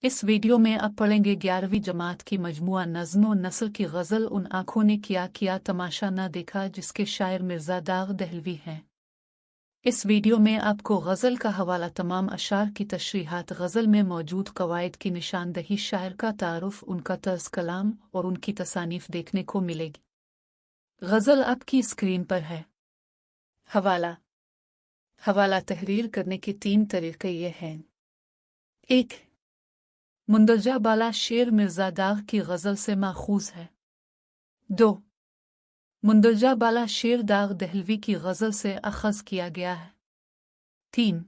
इस वीडियो में आप पढ़ेंगे 11वीं जमात की मजमुआ नज़्म और नस्ल की गज़ल उन आँखों ने क्या किया तमाशा ना देखा जिसके शायर मिर्ज़ा दाग दहलवी हैं। इस वीडियो में आपको गज़ल का हवाला, तमाम अशार की तशरीहात, गज़ल में मौजूद कवायद की निशानदही, शायर का तारुफ, उनका तर्ज कलाम और उनकी तसानीफ देखने को मिलेगी। गज़ल आपकी स्क्रीन पर है। हवाला। हवाला तहरीर करने के 3 तरीक़े ये हैं। 1. मुंदरजा बाला शेर मिर्ज़ा दाग की गज़ल से माखूज़ है। 2. मुंदरजा बाला शेर दाग दहलवी की गज़ल से अख़ज़ किया गया है। 3.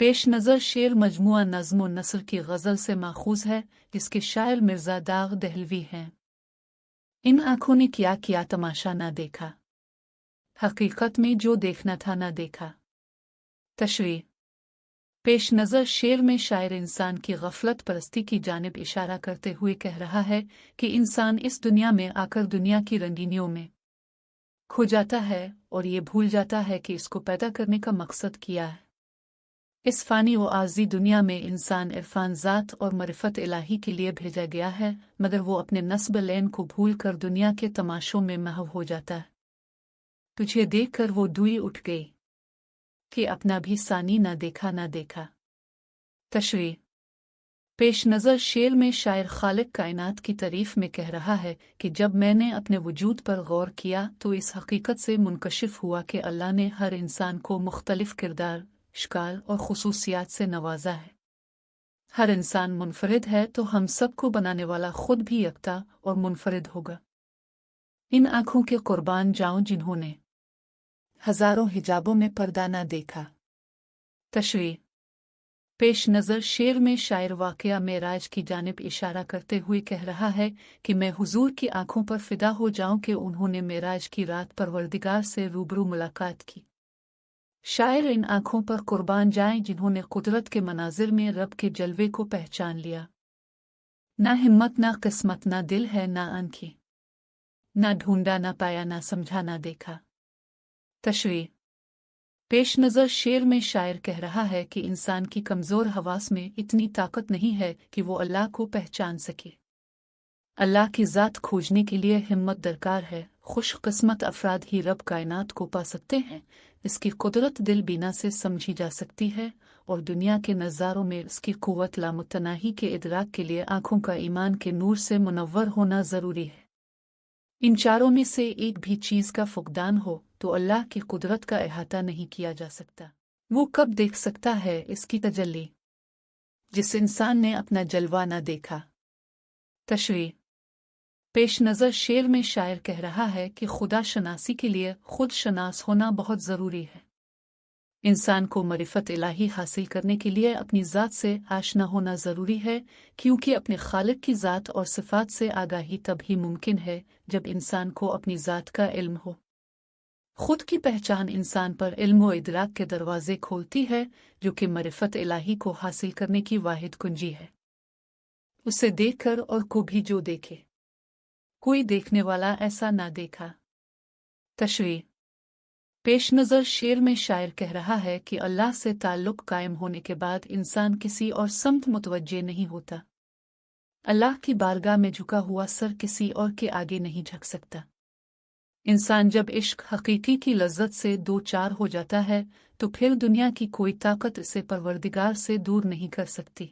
पेश नज़र शेर मजमुआ नज़्म और नस्ल की गज़ल से माखूज़ है जिसके शायर मिर्ज़ा दाग दहलवी हैं। इन आँखों ने क्या किया तमाशा ना देखा, हकीकत में जो देखना था ना देखा। तशरीह। पेश नज़र शेर में शायर इंसान की गफलत परस्ती की जानिब इशारा करते हुए कह रहा है कि इंसान इस दुनिया में आकर दुनिया की रंगीनियों में खो जाता है और ये भूल जाता है कि इसको पैदा करने का मकसद किया है। इस फ़ानी व आर्ज़ी दुनिया में इंसान इरफान ज़ात और मरिफत इलाही के लिए भेजा गया है, मगर वो अपने नस्ब लैन को भूल कर दुनिया के तमाशों में महव हो जाता है। तुझे देख कर वो दुई उठ गई कि अपना भी सानी ना देखा ना देखा। तशरीह। पेश नज़र शेर में शायर खालिक कायनात की तारीफ में कह रहा है कि जब मैंने अपने वजूद पर गौर किया तो इस हकीकत से मुनकशिफ हुआ कि अल्लाह ने हर इंसान को मुख्तलिफ किरदार, शिकाल और खुसूसियात से नवाजा है। हर इंसान मुनफरिद है तो हम सबको बनाने वाला खुद भी यकता और मुनफरिद होगा। इन आँखों के कुर्बान जाऊं जिन्होंने हजारों हिजाबों में पर्दा न देखा। तशरीह। पेश नज़र शेर में शायर वाक़या मेराज की जानिब इशारा करते हुए कह रहा है कि मैं हुजूर की आंखों पर फिदा हो जाऊं कि उन्होंने मेराज की रात परवरदिगार से रूबरू मुलाकात की। शायर इन आंखों पर कुर्बान जाएं जिन्होंने कुदरत के मनाजिर में रब के जलवे को पहचान लिया। ना हिम्मत ना किस्मत ना दिल है ना आंखें, ना ढूंढा ना पाया ना समझा ना देखा। तशरीह। पेश नज़र शेर में शायर कह रहा है कि इंसान की कमज़ोर हवास में इतनी ताकत नहीं है कि वो अल्लाह को पहचान सके। अल्लाह की ज़ात खोजने के लिए हिम्मत दरकार है। खुशकिस्मत अफराद ही रब कायनात को पा सकते हैं। इसकी कुदरत दिल बीना से समझी जा सकती है और दुनिया के नज़ारों में इसकी क़ुव्वत लामुतनाही के इदराक के लिए आँखों का ईमान के नूर से मुनव्वर होना ज़रूरी है। इन चारों में से एक भी चीज़ का फुकदान हो तो अल्लाह की कुदरत का अहाता नहीं किया जा सकता। वो कब देख सकता है इसकी तजल्ली जिस इंसान ने अपना जलवा न देखा। तशरीह। पेश नज़र शेर में शायर कह रहा है कि खुदा शनासी के लिए खुद शनास होना बहुत ज़रूरी है। इंसान को मरिफत इलाही हासिल करने के लिए अपनी ज़ात से आशना होना ज़रूरी है, क्योंकि अपने खालिक की ज़ात और सिफ़ात से आगाही तभी मुमकिन है जब इंसान को अपनी ज़ात का इल्म हो। खुद की पहचान इंसान पर इल्म व इदराक के दरवाज़े खोलती है, जो कि मरिफत इलाही को हासिल करने की वाहिद कुंजी है। उसे देखकर और को भी जो देखे, कोई देखने वाला ऐसा ना देखा। तशरीह। पेश नज़र शेर में शायर कह रहा है कि अल्लाह से ताल्लुक़ कायम होने के बाद इंसान किसी और समत मुतवज्जे नहीं होता। अल्लाह की बारगाह में झुका हुआ सर किसी और के आगे नहीं झुक सकता। इंसान जब इश्क हकीकी की लज़्ज़त से दो चार हो जाता है तो फिर दुनिया की कोई ताकत इसे परवरदिगार से दूर नहीं कर सकती।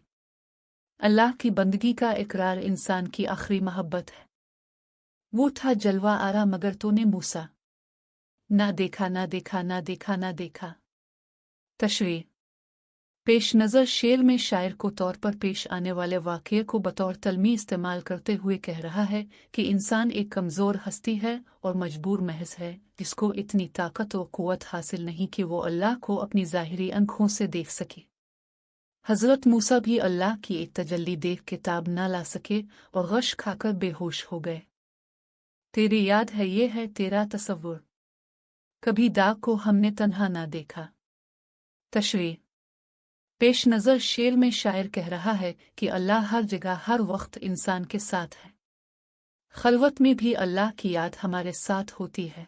अल्लाह की बंदगी का इकरार इंसान की आखिरी मोहब्बत है। वो था जलवा आरा मगर तूने मूसा ना देखा ना देखा ना देखा ना देखा। तशरीह। पेश नज़र शेर में शायर को तौर पर पेश आने वाले वाक़ये को बतौर तलमी इस्तेमाल करते हुए कह रहा है कि इंसान एक कमज़ोर हस्ती है और मजबूर महज है जिसको इतनी ताकत और क़ुव्वत हासिल नहीं कि वो अल्लाह को अपनी ज़ाहिरी आँखों से देख सके। हज़रत मूसा भी अल्लाह की एक तजल्ली देख के ताब न ला सके और गश खाकर बेहोश हो गए। तेरी याद है ये है तेरा तसव्वुर, कभी दाग को हमने तन्हा ना देखा। तशरीह। पेश नज़र शेर में शायर कह रहा है कि अल्लाह हर जगह हर वक्त इंसान के साथ है। खलवत में भी अल्लाह की याद हमारे साथ होती है।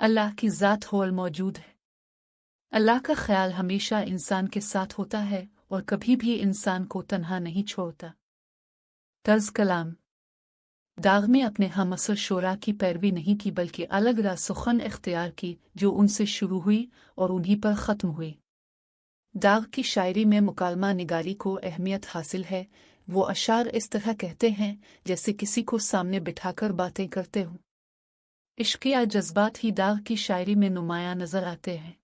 अल्लाह की ज़ात होल मौजूद है। अल्लाह का ख्याल हमेशा इंसान के साथ होता है और कभी भी इंसान को तन्हा नहीं छोड़ता। तर्ज कलाम। दाग में अपने हमअसर शोरा की पैरवी नहीं की बल्कि अलग राह सुखन इख्तियार की जो उनसे शुरू हुई और उन्हीं पर ख़त्म हुई। दाग की शायरी में मुकालमा निगारी को अहमियत हासिल है। वो अशार इस तरह कहते हैं जैसे किसी को सामने बिठाकर बातें करते हों। इश्क या जज्बात ही दाग की शायरी में नुमायां नजर आते हैं।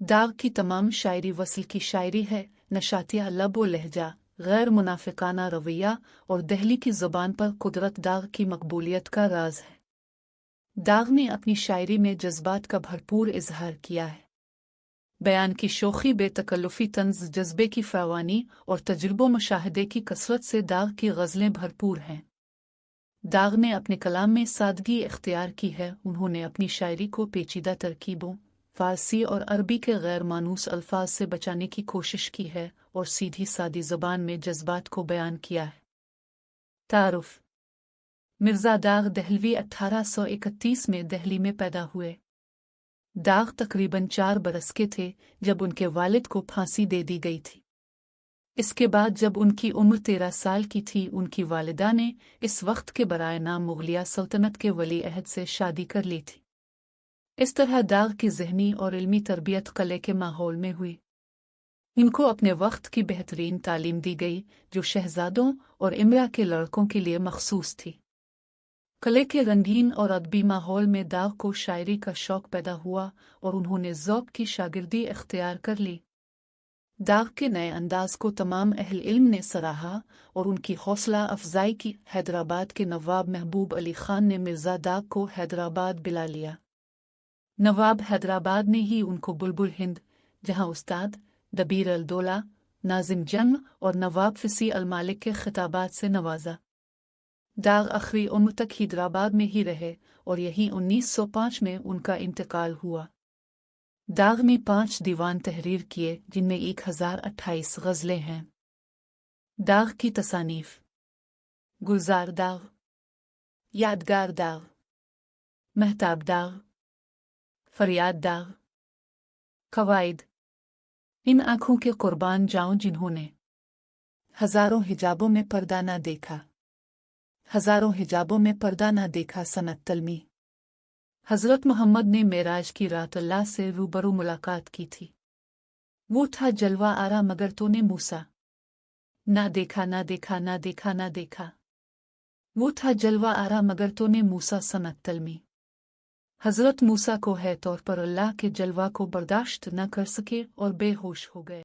दाग की तमाम शायरी वसल की शायरी है। नशातिया लब व लहजा, गैर मुनाफिकाना रवैया और दहली की ज़ुबान पर कुदरत दाग की मकबूलियत का राज है। दाग ने अपनी शायरी में जज्बात का भरपूर इजहार किया है। बयान की शोखी, बेतकल्लुफ़ी तंज़, जज्बे की फरावानी और तजुर्बो मुशाहदे की कसरत से दाग की गज़लें भरपूर हैं। दाग ने अपने कलाम में सादगी इख्तियार की है। उन्होंने अपनी शायरी को पेचीदा तरकीबों, फ़ारसी और अरबी के गैर मानूस अल्फाज से बचाने की कोशिश की है और सीधी सादी ज़बान में जज्बात को बयान किया है। तारुफ। मिर्ज़ा दाग दहलवी 1831 में दिल्ली में पैदा हुए। दाग तकरीबन 4 बरस के थे जब उनके वालिद को फांसी दे दी गई थी। इसके बाद जब उनकी उम्र 13 साल की थी, उनकी वालिदा ने इस वक्त के बराए नाम मुगलिया सल्तनत के वली अहद से शादी कर ली थी। इस तरह दाग की ज़हनी और इल्मी तरबियत क़िले के माहौल में हुई। इनको अपने वक्त की बेहतरीन तालीम दी गई जो शहजादों और इमरा के लड़कों के लिए मखसूस थी। क़िले के रंगीन और अदबी माहौल में दाग को शायरी का शौक़ पैदा हुआ और उन्होंने ज़ौक़ की शागिर्दी इख्तियार कर ली। दाग के नए अंदाज को तमाम अहल इल्म ने सराहा और उनकी हौसला अफजाई की। हैदराबाद के नवाब महबूब अली ख़ान ने मिर्ज़ा दाग को हैदराबाद बुला लिया। नवाब हैदराबाद ने ही उनको बुलबुल हिंद, जहां उस्ताद, दबीर अल-दौला, नाज़िम जंग और नवाब फ़िसी अल-मालिक के खिताबात से नवाजा। दाग आखिरी उम्र तक हैदराबाद में ही रहे और यहीं 1905 में उनका इंतकाल हुआ। दाग ने 5 दीवान तहरीर किए जिनमें 1028 गज़लें हैं। दाग की तसानीफ। गुलजार दाग, यादगार दाग, महताब दाग, फरियाद दाग, कवायद। इन आँखों के कुर्बान जाऊं जिन्होंने हज़ारों हिजाबों में पर्दा ना देखा, हज़ारों हिजाबों में पर्दा ना देखा सनत तलमी। हज़रत मोहम्मद ने मेराज की रात अल्लाह से रूबरू मुलाकात की थी। वो था जलवा आरा मगर तूने मूसा ना देखा, ना देखा, ना देखा, ना देखा। वो था जलवा आरा मगर तूने मूसा सनत तलमी। हज़रत मूसा को है तौर पर अल्लाह के जलवा को बर्दाश्त न कर सके और बेहोश हो गए।